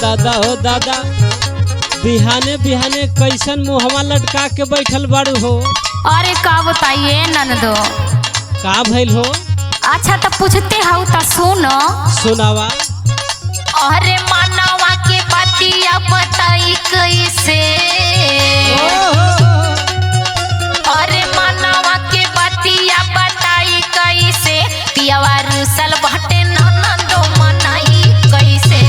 दादा हो दादा, बिहाने बिहाने कैसन मुहवा लटका के बैठल बाड़ू हो। अरे का बताइए ननदो। का भइल हो? अच्छा तो पूछते हो तो सुनो। सुनावा। अरे मानवा के बतिया बताई कैसे। अरे मानवा के बतिया बताई कैसे, पियावा रुसल बटे ननदो मनाई कैसे।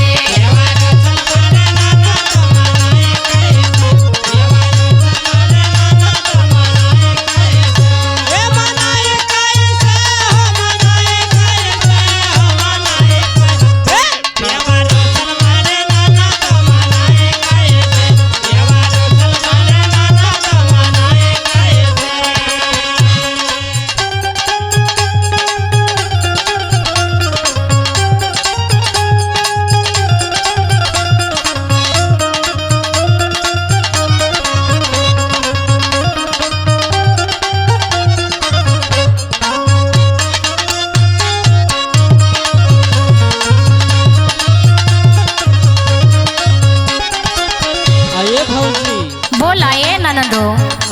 बोला ये ननदो।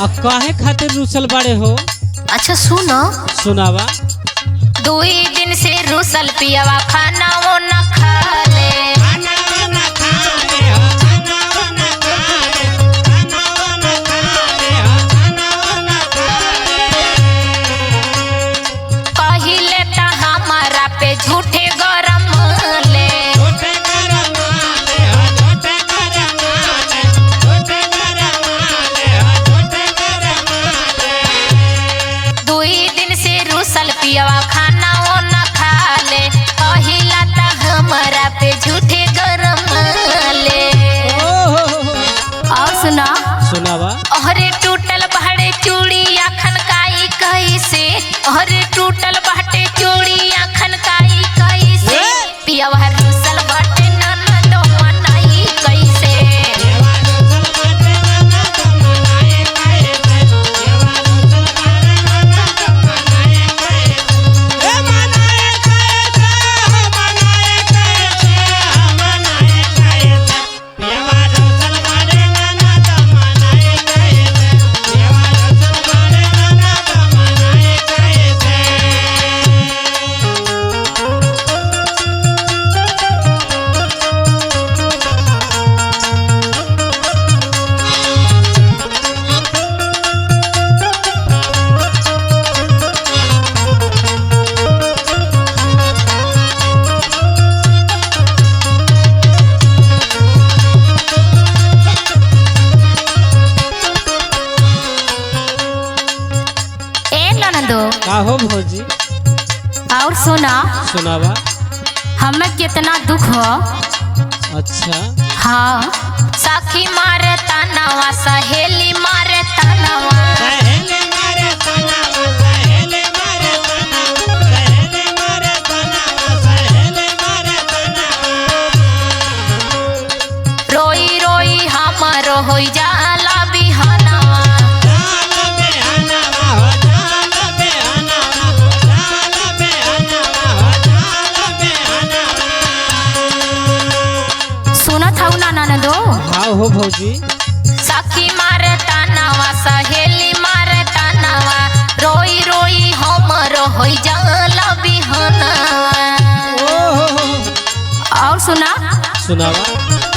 अब काहे खातिर रुसल बाड़े हो? अच्छा सुनो। सुनावा। 2 दिन से रुसल पियावा खाना वो न खाले। पहिले त हमारा पे झूठे गरम ले। पियावा खाना वो न खाले, पहिला त हमरा पे झूठे गरम ले। और सुना। सुनावा। अरे टूटल बाटे चूड़िया खनकाई कैसे। अरे टूटल बाटे चूड़िया खनकाई कैसे, पियावा रुसल बाटे ननदो मनाई कैसे। का हो भौजी? और सुना। सुनावा। हमें कितना दुख हो। अच्छा। हाँ। साखी मारे तनावा, सहेली मारे तनावा। रोई रोई हमारो हो जाला बिहानवा। ननदो। हाँ हो भौजी। सखी मारे तनावा, सहेली मारे तनावा, रोई रोई हमरो होई जाला बिहानवा। और सुना। सुनावा।